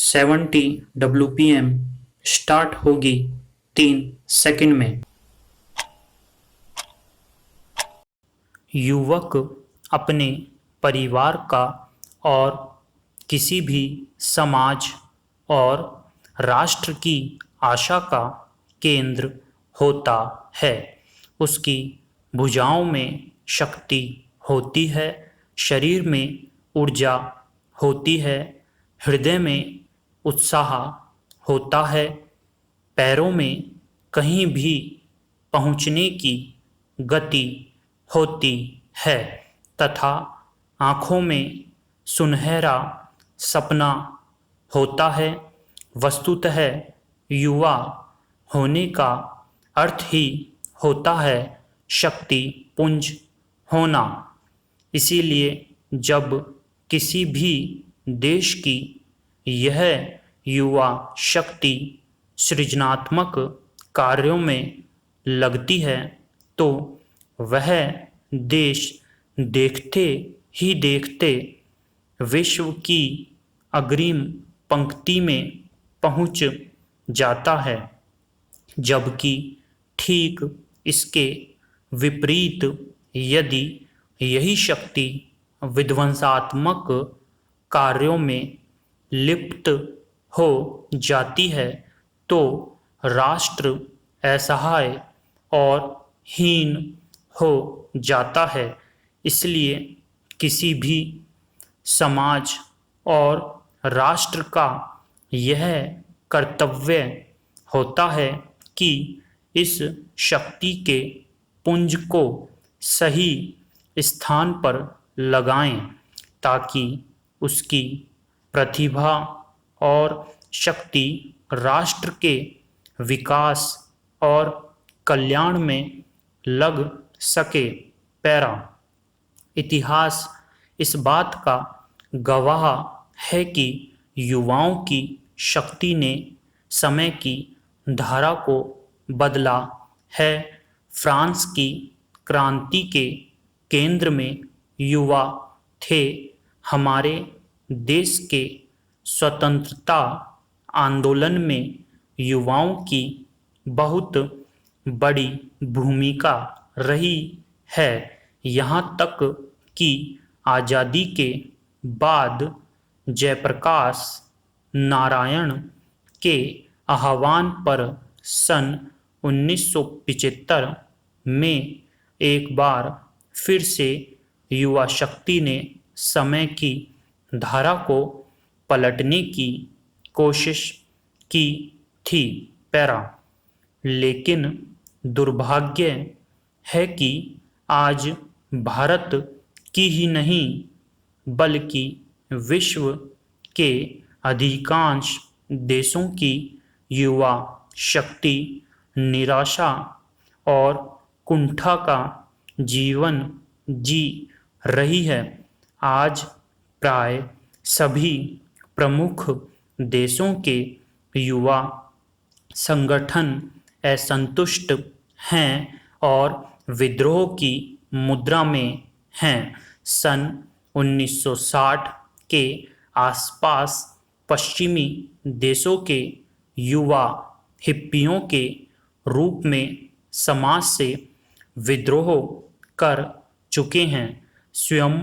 70 WPM start होगी 3 second में। युवक अपने परिवार का और किसी भी समाज और राष्ट्र की आशा का केंद्र होता है। उसकी भुजाओं में शक्ति होती है, शरीर में ऊर्जा होती है, हृदय में उत्साह होता है, पैरों में कहीं भी पहुंचने की गति होती है तथा आँखों में सुनहरा सपना होता है। वस्तुतः युवा होने का अर्थ ही होता है शक्ति पुंज होना। इसीलिए जब किसी भी देश की यह युवा शक्ति सृजनात्मक कार्यों में लगती है तो वह देश देखते ही देखते विश्व की अग्रिम पंक्ति में पहुंच जाता है। जबकि ठीक इसके विपरीत यदि यही शक्ति विध्वंसात्मक कार्यों में लिप्त हो जाती है तो राष्ट्र असहाय और हीन हो जाता है। इसलिए किसी भी समाज और राष्ट्र का यह कर्तव्य होता है कि इस शक्ति के पुंज को सही स्थान पर लगाएं ताकि उसकी प्रतिभा और शक्ति राष्ट्र के विकास और कल्याण में लग सके। पैरा इतिहास इस बात का गवाह है कि युवाओं की शक्ति ने समय की धारा को बदला है। फ्रांस की क्रांति के केंद्र में युवा थे। हमारे देश के स्वतंत्रता आंदोलन में युवाओं की बहुत बड़ी भूमिका रही है। यहाँ तक कि आज़ादी के बाद जयप्रकाश नारायण के आह्वान पर सन 1975 में एक बार फिर से युवा शक्ति ने समय की धारा को पलटने की कोशिश की थी। पैरा लेकिन दुर्भाग्य है कि आज भारत की ही नहीं बल्कि विश्व के अधिकांश देशों की युवा शक्ति निराशा और कुंठा का जीवन जी रही है। आज प्राय सभी प्रमुख देशों के युवा संगठन असंतुष्ट हैं और विद्रोह की मुद्रा में हैं। सन 1960 के आसपास पश्चिमी देशों के युवा हिप्पियों के रूप में समाज से विद्रोह कर चुके हैं। स्वयं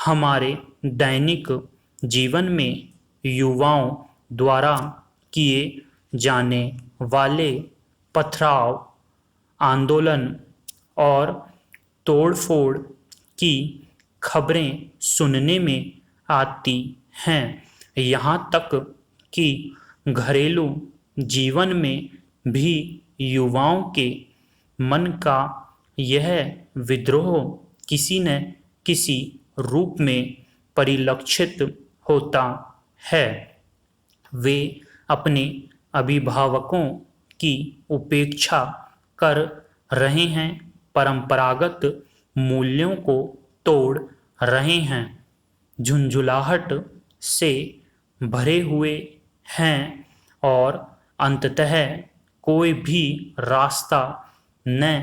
हमारे दैनिक जीवन में युवाओं द्वारा किए जाने वाले पथराव आंदोलन और तोड़फोड़ की खबरें सुनने में आती हैं। यहाँ तक कि घरेलू जीवन में भी युवाओं के मन का यह विद्रोह किसी न किसी रूप में परिलक्षित होता है। वे अपने अभिभावकों की उपेक्षा कर रहे हैं, परंपरागत मूल्यों को तोड़ रहे हैं, झुंझुलाहट से भरे हुए हैं और अंततः कोई भी रास्ता न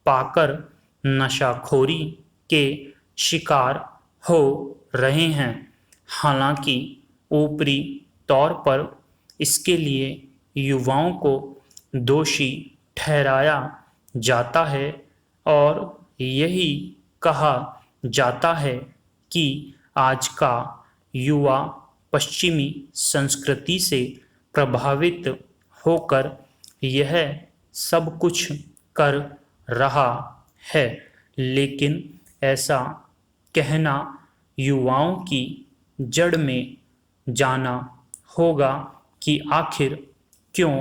पाकर नशाखोरी के शिकार हो रहे हैं। हालांकि ऊपरी तौर पर इसके लिए युवाओं को दोषी ठहराया जाता है और यही कहा जाता है कि आज का युवा पश्चिमी संस्कृति से प्रभावित होकर यह सब कुछ कर रहा है। लेकिन ऐसा कहना युवाओं की जड़ में जाना होगा कि आखिर क्यों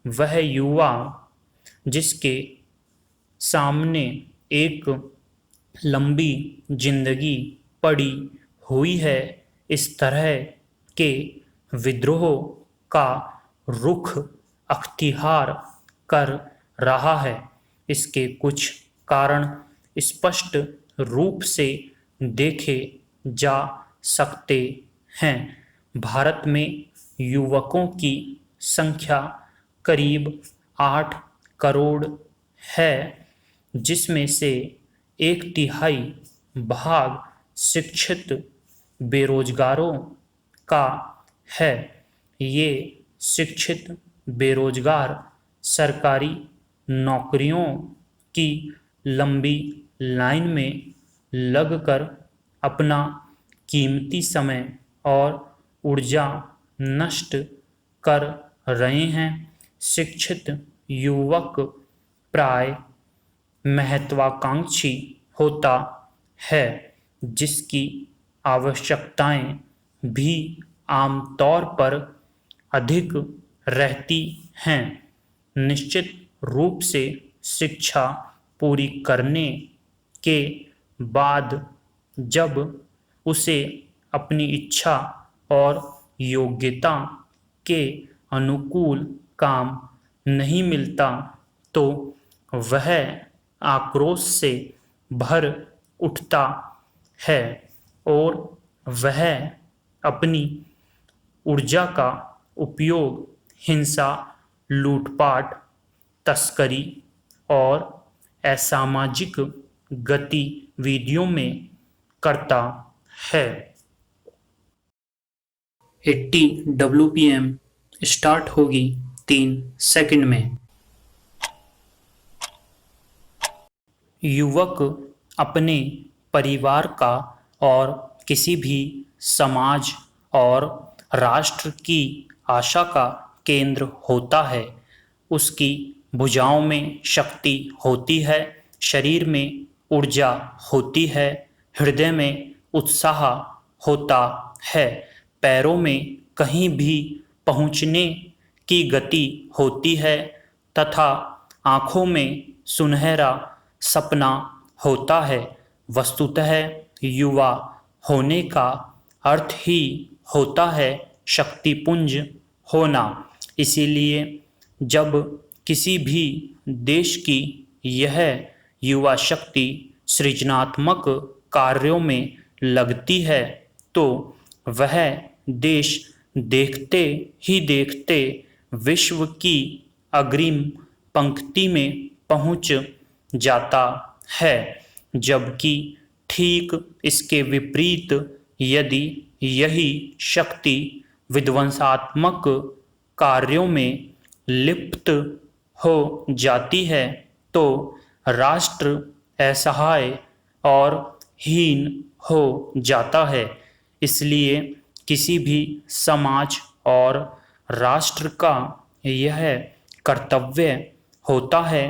वह युवा जिसके सामने एक लंबी जिंदगी पड़ी हुई है इस तरह के विद्रोह का रुख अख्तियार कर रहा है। इसके कुछ कारण स्पष्ट रूप से देखे जा सकते हैं। भारत में युवकों की संख्या करीब 8 करोड़ है, जिसमें से 1/3 भाग शिक्षित बेरोजगारों का है। ये शिक्षित बेरोजगार सरकारी नौकरियों की लंबी लाइन में लगकर अपना कीमती समय और ऊर्जा नष्ट कर रहे हैं। शिक्षित युवक प्राय महत्वाकांक्षी होता है, जिसकी आवश्यकताएं भी आमतौर पर अधिक रहती हैं। निश्चित रूप से शिक्षा पूरी करने के बाद जब उसे अपनी इच्छा और योग्यता के अनुकूल काम नहीं मिलता तो वह आक्रोश से भर उठता है और वह अपनी ऊर्जा का उपयोग हिंसा, लूटपाट, तस्करी और असामाजिक गतिविधियों में करता है। 80 WPM स्टार्ट होगी 3 सेकंड में। युवक अपने परिवार का और किसी भी समाज और राष्ट्र की आशा का केंद्र होता है। उसकी भुजाओं में शक्ति होती है, शरीर में ऊर्जा होती है, हृदय में उत्साह होता है, पैरों में कहीं भी पहुंचने की गति होती है तथा आँखों में सुनहरा सपना होता है। वस्तुतः युवा होने का अर्थ ही होता है शक्तिपुंज होना। इसीलिए जब किसी भी देश की यह युवा शक्ति सृजनात्मक कार्यों में लगती है तो वह देश देखते ही देखते विश्व की अग्रिम पंक्ति में पहुंच जाता है। जबकि ठीक इसके विपरीत यदि यही शक्ति विध्वंसात्मक कार्यों में लिप्त हो जाती है तो राष्ट्र असहाय और हीन हो जाता है। इसलिए किसी भी समाज और राष्ट्र का यह कर्तव्य होता है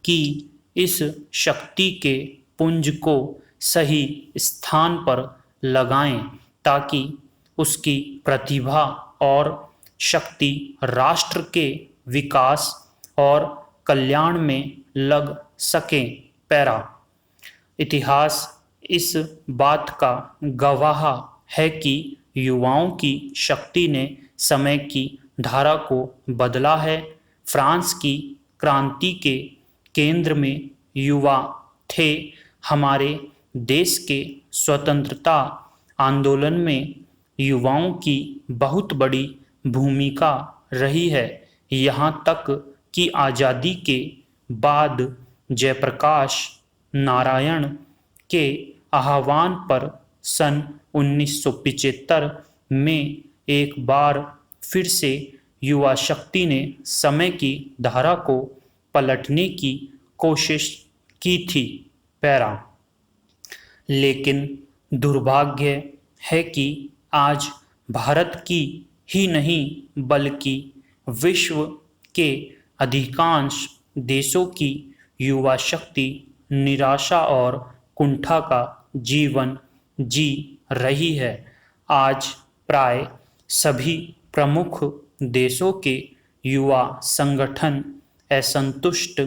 कि इस शक्ति के पुंज को सही स्थान पर लगाएं ताकि उसकी प्रतिभा और शक्ति राष्ट्र के विकास और कल्याण में लग सकें। पैरा इतिहास इस बात का गवाह है कि युवाओं की शक्ति ने समय की धारा को बदला है। फ्रांस की क्रांति के केंद्र में युवा थे। हमारे देश के स्वतंत्रता आंदोलन में युवाओं की बहुत बड़ी भूमिका रही है। यहाँ तक कि आज़ादी के बाद जयप्रकाश नारायण के आह्वान पर सन 1975 में एक बार फिर से युवा शक्ति ने समय की धारा को पलटने की कोशिश की थी। पैरा। लेकिन दुर्भाग्य है कि आज भारत की ही नहीं बल्कि विश्व के अधिकांश देशों की युवा शक्ति निराशा और कुंठा का जीवन जी रही है। आज प्राय सभी प्रमुख देशों के युवा संगठन असंतुष्ट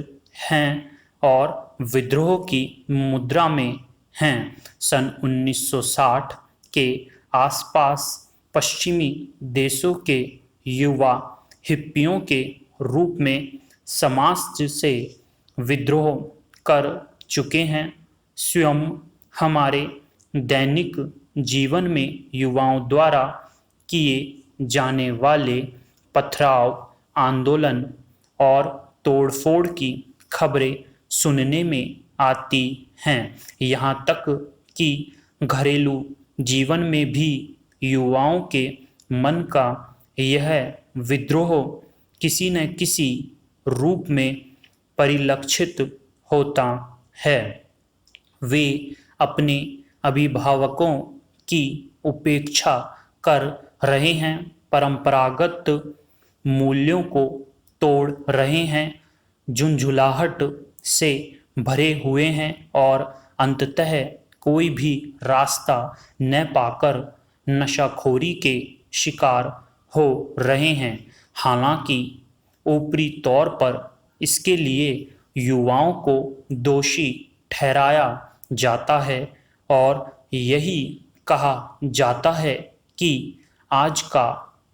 हैं और विद्रोह की मुद्रा में हैं। सन 1960 के आसपास पश्चिमी देशों के युवा हिप्पियों के रूप में समाज से विद्रोह कर चुके हैं। स्वयं हमारे दैनिक जीवन में युवाओं द्वारा किए जाने वाले पथराव, आंदोलन और तोड़फोड़ की खबरें सुनने में आती हैं। यहाँ तक कि घरेलू जीवन में भी युवाओं के मन का यह विद्रोह किसी न किसी रूप में परिलक्षित होता है। वे अपने अभिभावकों की उपेक्षा कर रहे हैं, परंपरागत मूल्यों को तोड़ रहे हैं, झुंझुलाहट से भरे हुए हैं और अंततः कोई भी रास्ता न पाकर नशाखोरी के शिकार हो रहे हैं। हालांकि ऊपरी तौर पर इसके लिए युवाओं को दोषी ठहराया जाता है और यही कहा जाता है कि आज का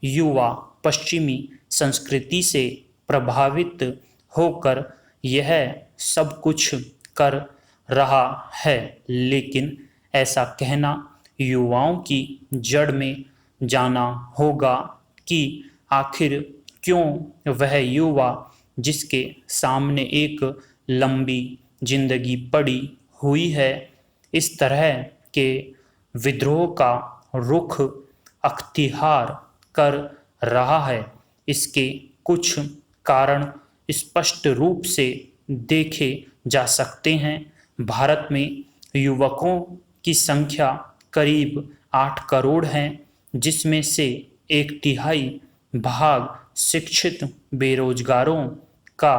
युवा पश्चिमी संस्कृति से प्रभावित होकर यह सब कुछ कर रहा है। लेकिन ऐसा कहना युवाओं की जड़ में जाना होगा कि आखिर क्यों वह युवा जिसके सामने एक लंबी जिंदगी पड़ी हुई है, इस तरह के विद्रोह का रुख अख्तियार कर रहा है। इसके कुछ कारण स्पष्ट रूप से देखे जा सकते हैं। भारत में युवकों की संख्या करीब 8 करोड़ है, जिसमें से 1/3 भाग शिक्षित बेरोजगारों का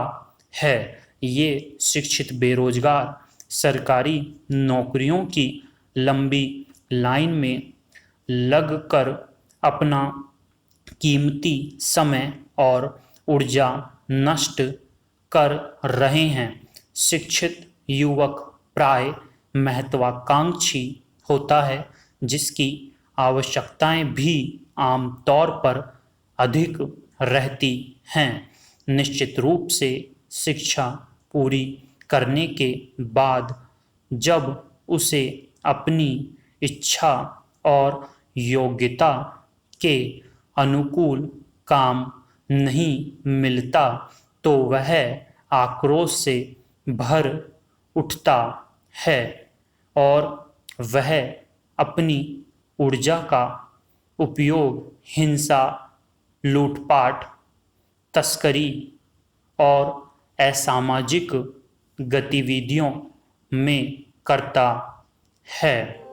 है। ये शिक्षित बेरोजगार सरकारी नौकरियों की लंबी लाइन में लगकर अपना कीमती समय और ऊर्जा नष्ट कर रहे हैं। शिक्षित युवक प्राय महत्वाकांक्षी होता है, जिसकी आवश्यकताएं भी आमतौर पर अधिक रहती हैं। निश्चित रूप से शिक्षा पूरी करने के बाद जब उसे अपनी इच्छा और योग्यता के अनुकूल काम नहीं मिलता तो वह आक्रोश से भर उठता है और वह अपनी ऊर्जा का उपयोग हिंसा, लूटपाट, तस्करी और असामाजिक गतिविधियों में करता है।